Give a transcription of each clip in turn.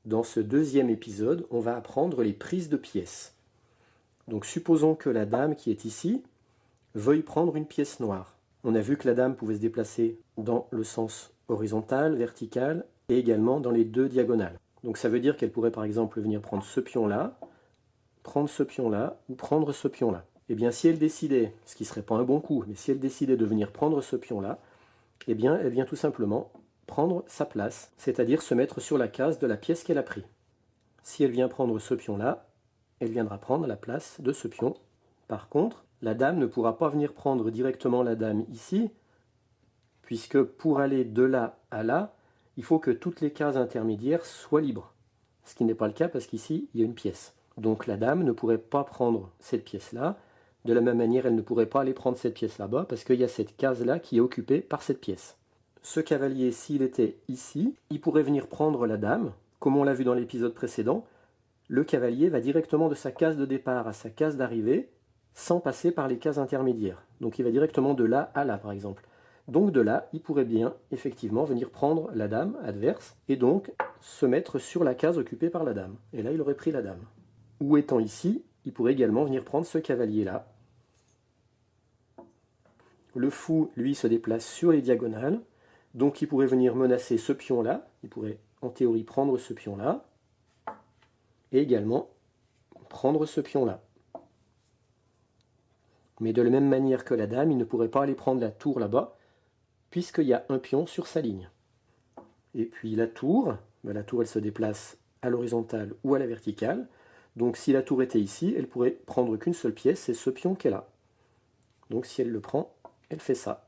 Dans ce deuxième épisode, on va apprendre les prises de pièces. Donc supposons que la dame qui est ici veuille prendre une pièce noire. On a vu que la dame pouvait se déplacer dans le sens horizontal, vertical et également dans les deux diagonales. Donc ça veut dire qu'elle pourrait par exemple venir prendre ce pion-là, prendre ce pion-là ou prendre ce pion-là. Eh bien si elle décidait, ce qui ne serait pas un bon coup, mais si elle décidait de venir prendre ce pion-là, eh bien elle vient tout simplement prendre sa place, c'est-à-dire se mettre sur la case de la pièce qu'elle a pris. Si elle vient prendre ce pion-là, elle viendra prendre la place de ce pion. Par contre, la dame ne pourra pas venir prendre directement la dame ici, puisque pour aller de là à là, il faut que toutes les cases intermédiaires soient libres. Ce qui n'est pas le cas parce qu'ici, il y a une pièce. Donc la dame ne pourrait pas prendre cette pièce-là. De la même manière, elle ne pourrait pas aller prendre cette pièce là-bas parce qu'il y a cette case-là qui est occupée par cette pièce. Ce cavalier, s'il était ici, il pourrait venir prendre la dame. Comme on l'a vu dans l'épisode précédent, le cavalier va directement de sa case de départ à sa case d'arrivée sans passer par les cases intermédiaires. Donc il va directement de là à là, par exemple. Donc de là, il pourrait bien, effectivement, venir prendre la dame adverse et donc se mettre sur la case occupée par la dame. Et là, il aurait pris la dame. Ou étant ici, il pourrait également venir prendre ce cavalier-là. Le fou, lui, se déplace sur les diagonales. Donc il pourrait venir menacer ce pion-là. Il pourrait, en théorie, prendre ce pion-là. Et également prendre ce pion-là. Mais de la même manière que la dame, il ne pourrait pas aller prendre la tour là-bas, puisqu'il y a un pion sur sa ligne. Et puis la tour elle se déplace à l'horizontale ou à la verticale. Donc si la tour était ici, elle pourrait prendre qu'une seule pièce, c'est ce pion qu'elle a. Donc si elle le prend, elle fait ça.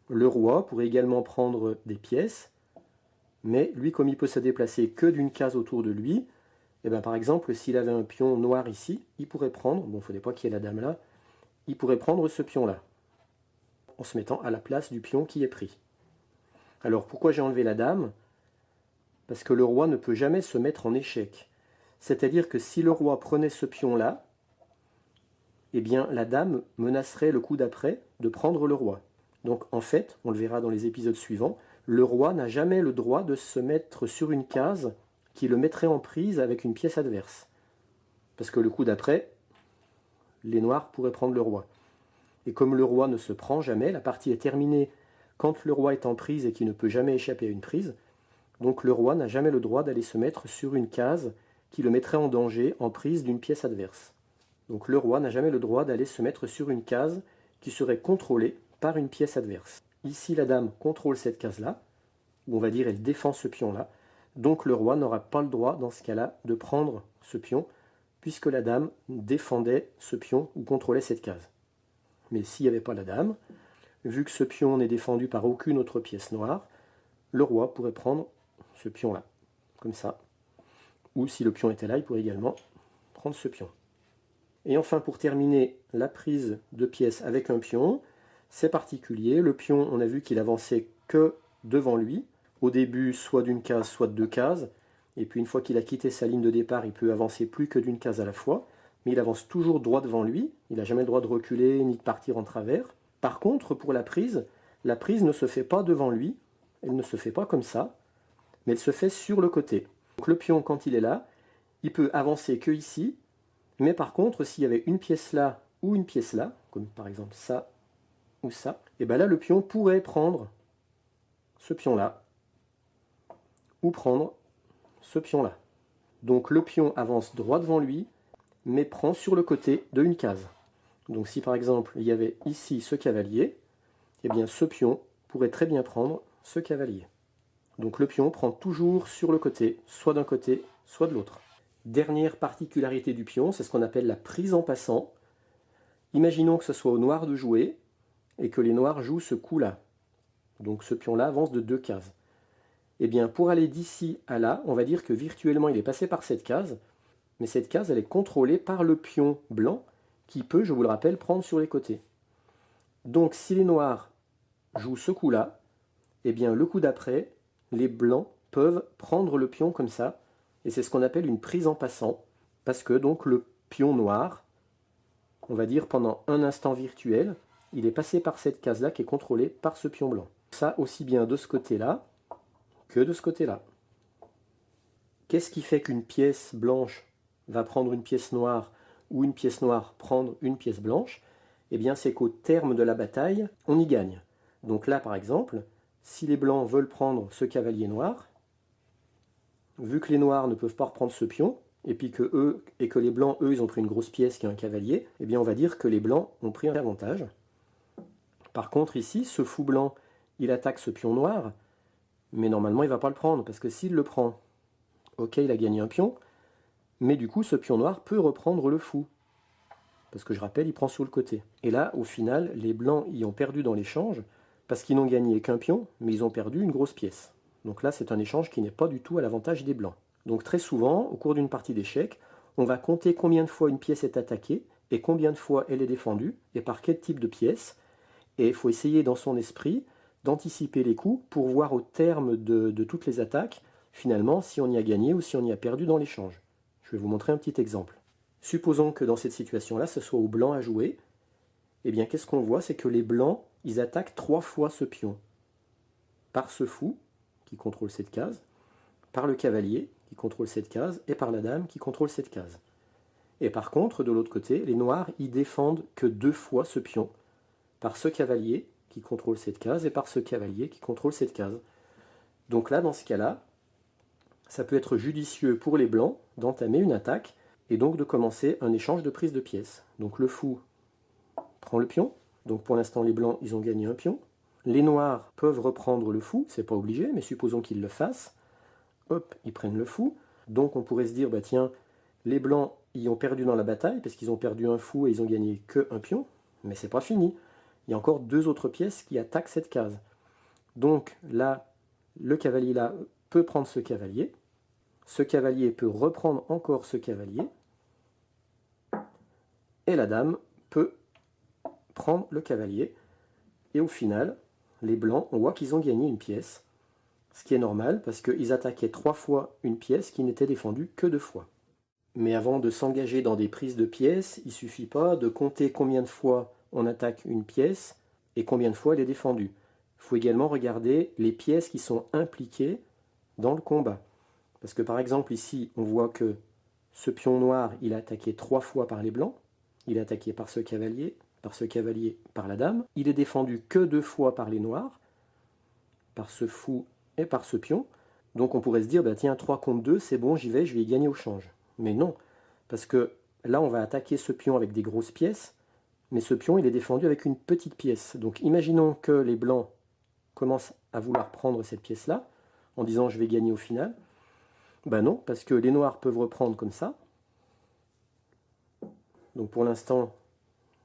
Le roi pourrait également prendre des pièces, mais lui, comme il peut se déplacer que d'une case autour de lui, et bien par exemple, s'il avait un pion noir ici, il pourrait prendre, bon, il ne faudrait pas qu'il y ait la dame là, il pourrait prendre ce pion-là, en se mettant à la place du pion qui est pris. Alors pourquoi j'ai enlevé la dame? Parce que le roi ne peut jamais se mettre en échec. C'est-à-dire que si le roi prenait ce pion-là, eh bien la dame menacerait le coup d'après de prendre le roi. Donc en fait, on le verra dans les épisodes suivants, le roi n'a jamais le droit de se mettre sur une case qui le mettrait en prise avec une pièce adverse. Parce que le coup d'après, les noirs pourraient prendre le roi. Et comme le roi ne se prend jamais, la partie est terminée quand le roi est en prise et qu'il ne peut jamais échapper à une prise. Donc le roi n'a jamais le droit d'aller se mettre sur une case qui le mettrait en danger en prise d'une pièce adverse. Donc le roi n'a jamais le droit d'aller se mettre sur une case qui serait contrôlée par une pièce adverse. Ici, la dame contrôle cette case-là, ou on va dire elle défend ce pion-là. Donc le roi n'aura pas le droit, dans ce cas-là, de prendre ce pion, puisque la dame défendait ce pion ou contrôlait cette case. Mais s'il n'y avait pas la dame, vu que ce pion n'est défendu par aucune autre pièce noire, le roi pourrait prendre ce pion-là, comme ça. Ou si le pion était là, il pourrait également prendre ce pion. Et enfin, pour terminer la prise de pièces avec un pion, c'est particulier. Le pion, on a vu qu'il avançait que devant lui, au début soit d'une case, soit de deux cases. Et puis une fois qu'il a quitté sa ligne de départ, il peut avancer plus que d'une case à la fois. Mais il avance toujours droit devant lui. Il n'a jamais le droit de reculer ni de partir en travers. Par contre, pour la prise ne se fait pas devant lui. Elle ne se fait pas comme ça, mais elle se fait sur le côté. Donc le pion, quand il est là, il peut avancer que ici. Mais par contre, s'il y avait une pièce là ou une pièce là, comme par exemple ça ou ça, et bien là, le pion pourrait prendre ce pion-là ou prendre ce pion-là. Donc le pion avance droit devant lui, mais prend sur le côté de une case. Donc si par exemple il y avait ici ce cavalier, eh bien ce pion pourrait très bien prendre ce cavalier. Donc le pion prend toujours sur le côté, soit d'un côté, soit de l'autre. Dernière particularité du pion, c'est ce qu'on appelle la prise en passant. Imaginons que ce soit au noir de jouer et que les noirs jouent ce coup-là. Donc ce pion-là avance de deux cases. Eh bien, pour aller d'ici à là, on va dire que virtuellement il est passé par cette case, mais cette case elle est contrôlée par le pion blanc qui peut, je vous le rappelle, prendre sur les côtés. Donc si les noirs jouent ce coup-là, eh bien le coup d'après, les blancs peuvent prendre le pion comme ça, et c'est ce qu'on appelle une prise en passant, parce que donc le pion noir, on va dire pendant un instant virtuel, il est passé par cette case-là qui est contrôlée par ce pion blanc. Ça aussi bien de ce côté-là que de ce côté-là. qu'est-ce qui fait qu'une pièce blanche va prendre une pièce noire ou une pièce noire prendre une pièce blanche? Eh bien, c'est qu'au terme de la bataille, on y gagne. Donc là, par exemple, si les blancs veulent prendre ce cavalier noir, vu que les noirs ne peuvent pas reprendre ce pion, et que les blancs, eux, ils ont pris une grosse pièce qui est un cavalier, eh bien, on va dire que les blancs ont pris un avantage. Par contre, ici, ce fou blanc, il attaque ce pion noir, mais normalement, il ne va pas le prendre, parce que s'il le prend, ok, il a gagné un pion, mais du coup, ce pion noir peut reprendre le fou. Parce que je rappelle, il prend sur le côté. Et là, au final, les blancs y ont perdu dans l'échange, parce qu'ils n'ont gagné qu'un pion, mais ils ont perdu une grosse pièce. Donc là, c'est un échange qui n'est pas du tout à l'avantage des blancs. Donc très souvent, au cours d'une partie d'échecs, on va compter combien de fois une pièce est attaquée, et combien de fois elle est défendue, et par quel type de pièce. Et il faut essayer dans son esprit d'anticiper les coups pour voir au terme de toutes les attaques, finalement, si on y a gagné ou si on y a perdu dans l'échange. Je vais vous montrer un petit exemple. Supposons que dans cette situation-là, ce soit aux blancs à jouer. Eh bien, qu'est-ce qu'on voit? C'est que les blancs, ils attaquent 3 fois ce pion. Par ce fou, qui contrôle cette case, par le cavalier, qui contrôle cette case, et par la dame, qui contrôle cette case. Et par contre, de l'autre côté, les noirs, ils défendent que 2 fois ce pion, par ce cavalier, qui contrôle cette case, et par ce cavalier, qui contrôle cette case. Donc là, dans ce cas-là, ça peut être judicieux pour les blancs d'entamer une attaque, et donc de commencer un échange de prise de pièces. Donc le fou prend le pion, donc pour l'instant les blancs ils ont gagné un pion. Les noirs peuvent reprendre le fou, c'est pas obligé, mais supposons qu'ils le fassent. Hop, ils prennent le fou. Donc on pourrait se dire, bah tiens, les blancs y ont perdu dans la bataille, parce qu'ils ont perdu un fou et ils ont gagné que un pion, mais c'est pas fini. Il y a encore 2 autres pièces qui attaquent cette case. Donc là, le cavalier là peut prendre ce cavalier peut reprendre encore ce cavalier, et la dame peut prendre le cavalier, et au final, les blancs, on voit qu'ils ont gagné une pièce, ce qui est normal, parce qu'ils attaquaient 3 fois une pièce qui n'était défendue que 2 fois. Mais avant de s'engager dans des prises de pièces, il ne suffit pas de compter combien de fois on attaque une pièce, et combien de fois elle est défendue. Il faut également regarder les pièces qui sont impliquées dans le combat. Parce que par exemple ici, on voit que ce pion noir, il a attaqué 3 fois par les blancs, il est attaqué par ce cavalier, par la dame, il est défendu que 2 fois par les noirs, par ce fou et par ce pion. Donc on pourrait se dire, bah tiens, 3 contre 2, c'est bon, j'y vais, je vais y gagner au change. Mais non, parce que là on va attaquer ce pion avec des grosses pièces, mais ce pion il est défendu avec une petite pièce. Donc imaginons que les blancs commencent à vouloir prendre cette pièce-là, en disant je vais gagner au final. Ben non, parce que les noirs peuvent reprendre comme ça. Donc pour l'instant,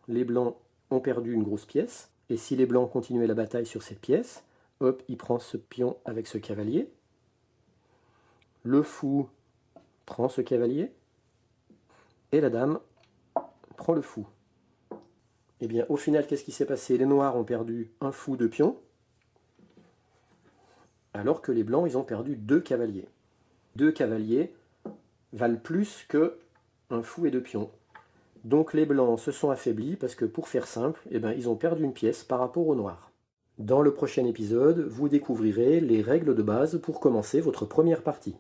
les blancs ont perdu une grosse pièce. Et si les blancs continuaient la bataille sur cette pièce, hop, il prend ce pion avec ce cavalier. Le fou prend ce cavalier. Et la dame prend le fou. Et bien au final, qu'est-ce qui s'est passé? Les noirs ont perdu un fou de pion, alors que les blancs, ils ont perdu 2 cavaliers. 2 cavaliers valent plus que un fou et 2 pions. Donc les blancs se sont affaiblis parce que pour faire simple, eh ben, ils ont perdu une pièce par rapport aux noirs. Dans le prochain épisode, vous découvrirez les règles de base pour commencer votre première partie.